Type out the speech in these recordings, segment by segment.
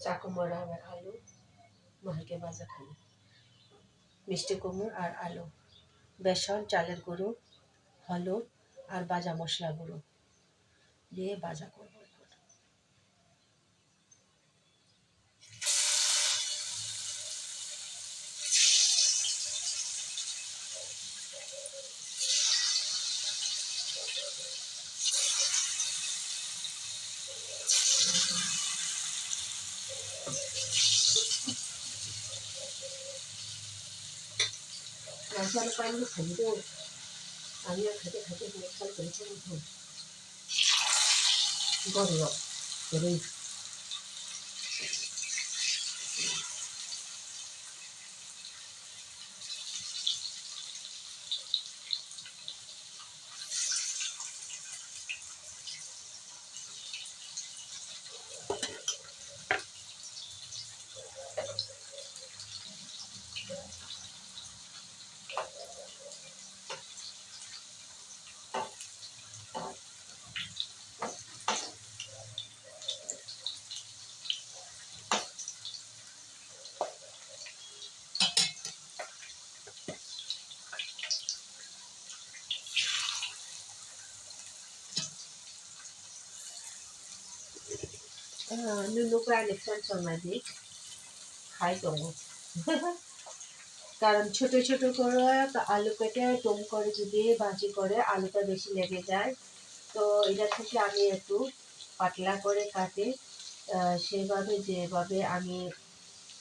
চাকুমরা আর আলু মাকে ভাজা খাই, মিষ্টি কুমড়ো আর আলু, বেসন, চালের গুঁড়ো, হলুদ আর ভাজা মশলা গুঁড়ো দিয়ে ভাজা করবো এখন। মশলা পাইলে খাইতে আমি আর খেতে খেতে মশলা করেছি গরম করে নুনু প্রায় ইলেকশন সময় দিই খাই তবু কারণ ছোট ছোট করে আলু কেটে টম করে যদি ভাজি করে আলুটা বেশি লেগে যায়, তো এটা থেকে আমি একটু পাতলা করে কাটে সেভাবে যেভাবে আমি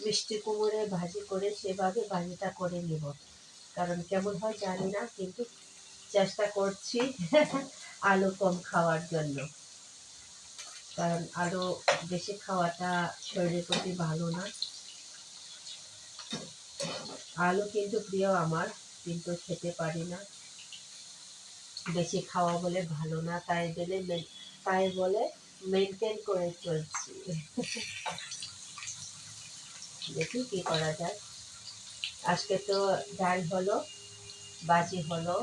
মিষ্টি কুমড়ে ভাজি করে সেভাবে ভাজিটা করে নিব। কারণ কেমন হয় জানি না, কিন্তু চেষ্টা করছি আলু কম খাওয়ার জন্য, কারণ আলু বেশি খাওয়াটা শরীরের প্রতি ভালো না। আলু কিন্তু প্রিয় আমার, কিন্তু খেতে পারি না, বেশি খাওয়া বলে ভালো না, তাই বলে মেনটেন করে চলছি। দেখি কি করা যায়। আজকে তো ডাল হলো, বাজি হলো,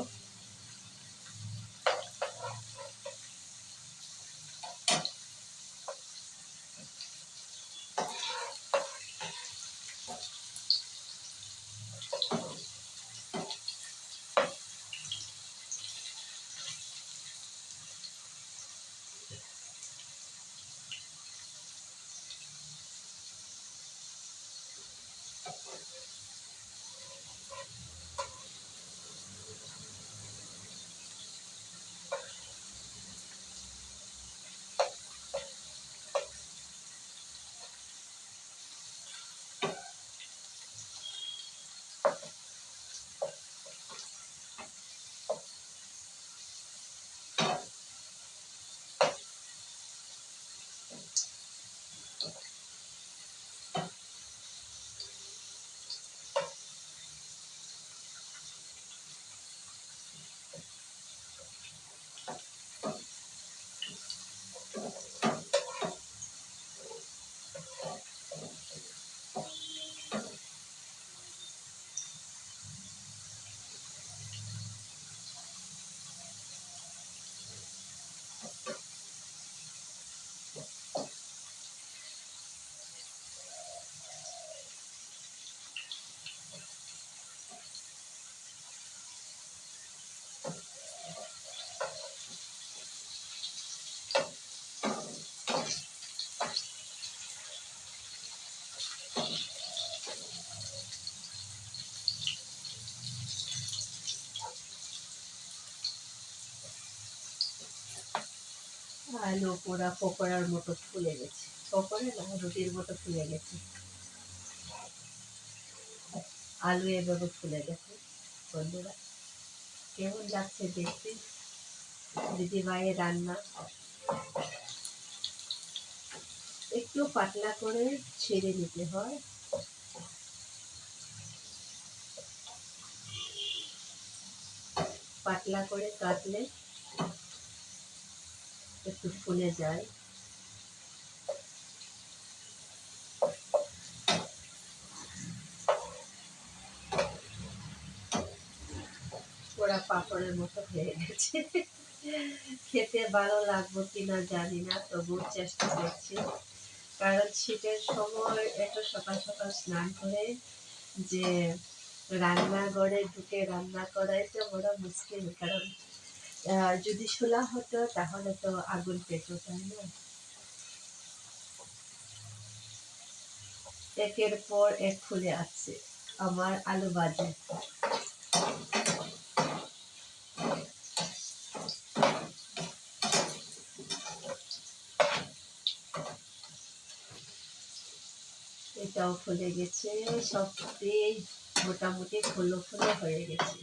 আলু পোড়া পকোড়ার মতো ফুলে গেছে, পকোড়া না রুটির মতো ফুলে গেছে, আলু এভাবে ফুলে গেছে। বন্ধুরা কেমন লাগছে দেখতে দিদি ভাইয়ের রান্না। একটু পাতলা করে ছেড়ে নিতে হয়, পাতলা করে কাটলে একটু ফুলে যায়। পোড়া পাঁপড়ের মতো হয়ে গেছে, খেতে ভালো লাগবে কিনা জানি না, তবু চেষ্টা করছি। কারণ শীতের সময় এত সকাল সকাল স্নান করে যে রান্নাঘরে ঢুকে রান্না করাই তো বড় মুশকিল। কারণ যদি শোলা হতো তাহলে তো আগুন পেত, তাই না? একের পর এক খুলে আসছে আমার আলু ভাজি। এটাও ফুলে গেছে, সবটি মোটামুটি ফুলো ফুলো হয়ে গেছে।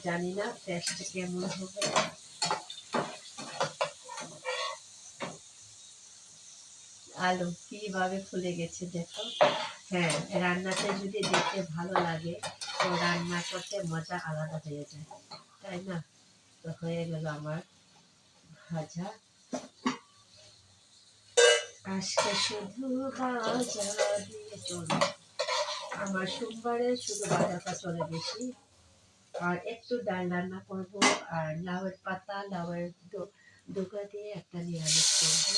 জানি না টেস্ট কেমন হবে। আলু কিভাবে ফুলে গেছে দেখো। হ্যাঁ, রান্নাতে যদি দেখতে ভালো লাগে তো রান্না করতে মজা আলাদা হয়ে যায়, তাই না? তো হয়ে গেল আমার ভাজা। আজকে শুধু ভাজা দিয়ে চলে, আমার সোমবারে শুধু ভাজাটা চলে বেশি। আর একটু ডাল রান্না করবো, আর লাউয়ের পাতা লাউয়ের ডোকা দিয়ে একটা নিরামিষ করবো।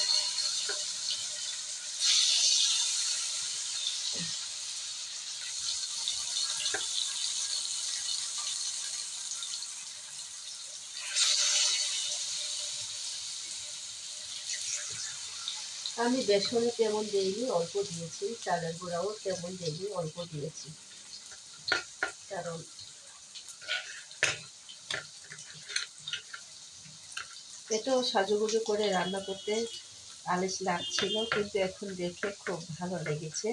আমি বেসনে তেমন দিইনি, অল্প দিয়েছি, চালের গুঁড়াও তেমন দিইনি, অল্প দিয়েছি। কারণ এটাও সাজুগুজু করে রান্না করতে আলিশ লাগছিল, কিন্তু এখন দেখে খুব ভালো লেগেছে,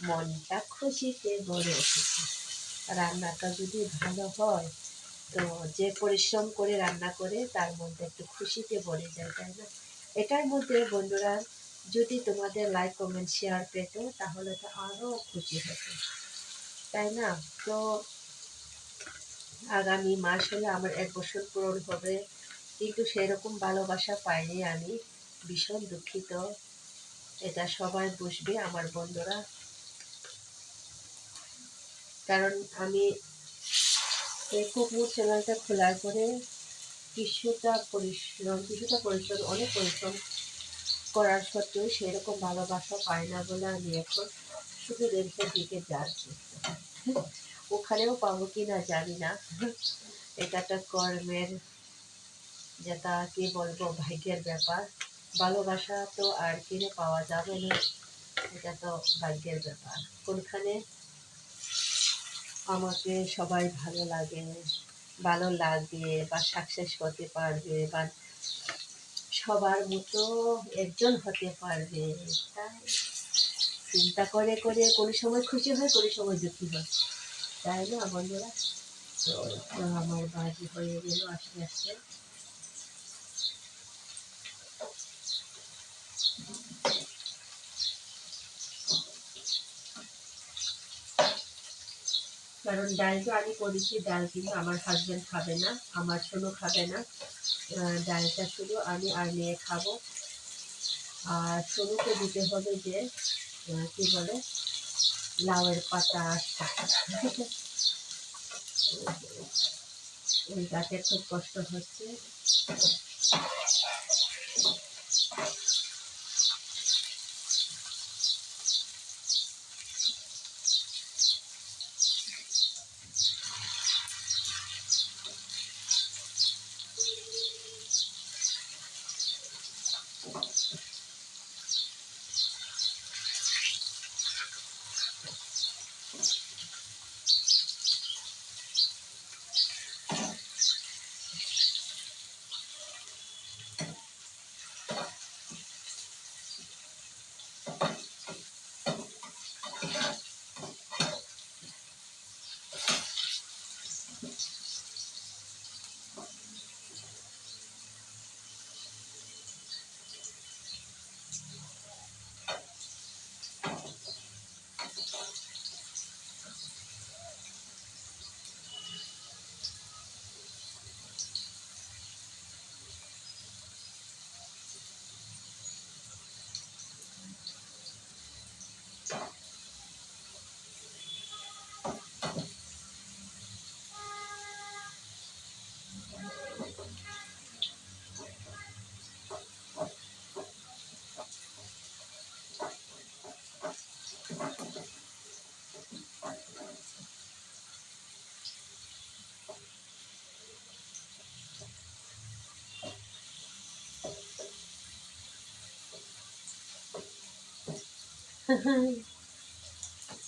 মনটা খুশিতে ভরে উঠেছে। রান্নাটা যদি ভালো হয় তো যে পরিশ্রম করে রান্না করে তার মধ্যে একটু খুশিতে ভরে যায়, তাই না? এটার মধ্যে বন্ধুরা যদি তোমাদের লাইক কমেন্ট শেয়ার পেত তাহলে তো আরও খুশি হতো, তাই না? তো আগামী মাস হলে আমার 1 বছর পূরণ হবে, কিন্তু সেরকম ভালোবাসা পাইনি আমি, ভীষণ দুঃখিত। এটা সবাই বুঝবে আমার বন্ধুরা, কারণ আমি এই কুকুর চ্যানেলটা খোলার পরে কিছুটা পরিশ্রম অনেক পরিশ্রম করার সত্ত্বেও সেরকম ভালোবাসা পাই না বলে আমি এখন শুধু রেলসের দিকে যাচ্ছি। ওখানেও পাবো কি না জানি না। এটা একটা কর্মের, যেটা কি বলবো, ভাগ্যের ব্যাপার। ভালোবাসা তো আর কিনে পাওয়া যাবে না, এটা তো ভাগ্যের ব্যাপার। কোনখানে আমাকে সবাই ভালো লাগবে বা সাকসেস হতে পারবে বা সবার মতো একজন হতে পারবে, তাই চিন্তা করে করে কোনো সময় খুশি হয়, কোনো সময় দুঃখী হয়, তাই না বন্ধুরা? তো আমার বাজি হয়ে গেল আস্তে আস্তে। কারণ ডালটা আমি করেছি, ডাল কিন্তু আমার হাজবেন্ড খাবে না, আমার ছোনো খাবে না। ডালটা শুধু আমি আর মেয়ে খাবো। আর ছোনুকে দিতে হবে যে কি বলে, লাউয়ের পাতা ওই গাছে খুব কষ্ট হচ্ছে।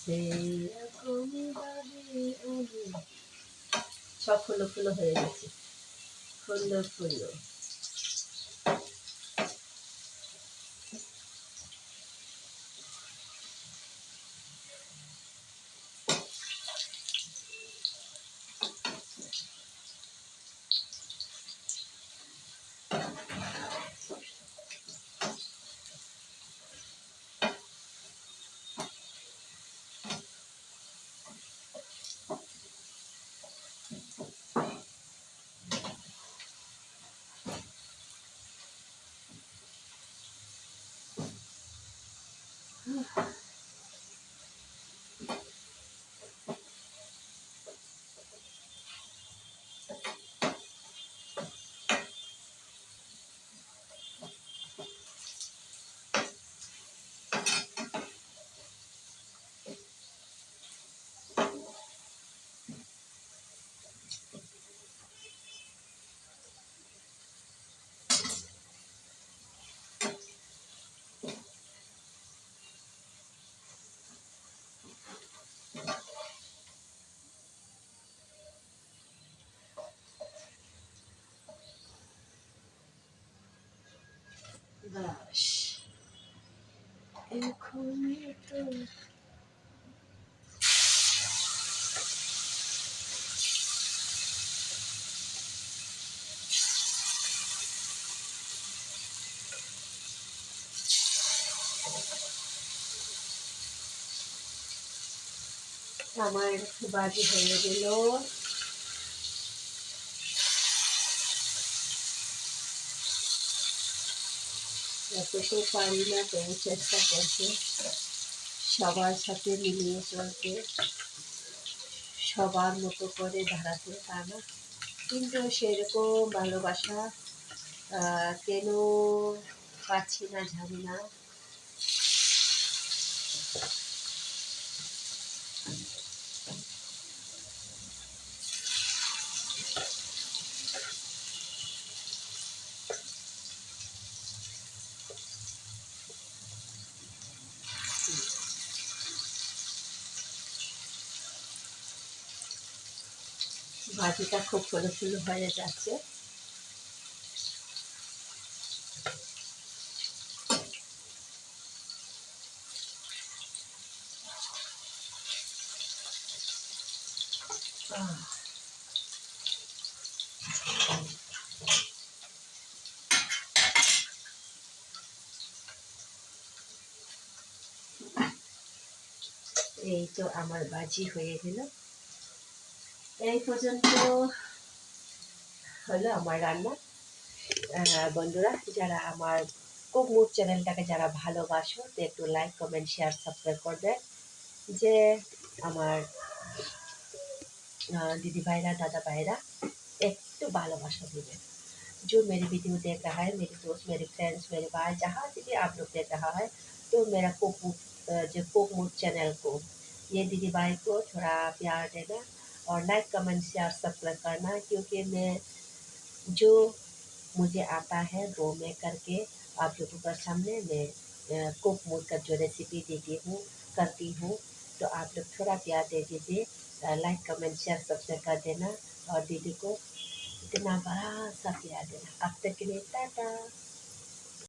সেরকমই ভাবে আমি সব ফুলো ফুলো হয়ে গেছে, ফুলো ফুলো। বাস এখনই তো আমার বাজি হয়ে গেল। যতটুকু পারি না তবু চেষ্টা করছে সবার সাথে মিলিয়ে চলতে, সবার মতো করে দাঁড়াতে, তা না কিন্তু সেরকম ভালোবাসা কেন পাচ্ছি না জানি না। ভাজিটা খুব ফুলো ফুলো হয়ে যাচ্ছে। এই তো আমার ভাজি হয়ে গেল। এই পর্যন্ত হলো আমার রান্না। বন্ধুরা, যারা আমার কুক মুড চ্যানেলটাকে যারা ভালোবাসো তো একটু লাইক কমেন্ট শেয়ার সাবস্ক্রাইব করবে। যে আমার दीदी भाईरा दादा भाईरा एक भालोबासा देवें। जो मेरी वीडियो देख रहा है, मेरे दोस्त, मेरे फ्रेंड्स, मेरे भाई, जहाँ से भी आप लोग देख रहा है, तो मेरा जो कुक मूड चैनल को, ये दीदी भाई को थोड़ा प्यार देना और लाइक कमेंट शेयर सब्सक्राइब करना, क्योंकि मैं जो मुझे आता है वो मैं करके आप लोगों का सामने मैं कुक मूड का जो रेसिपी देती हूँ, करती हूँ। तो आप लोग थोड़ा प्यार दे दीजिए, लाइक कमेंट शेयर सब्सक्राइब कर देना और दीदी को इतना बड़ा सा प्यार देना। अब तक के लिए टाटा।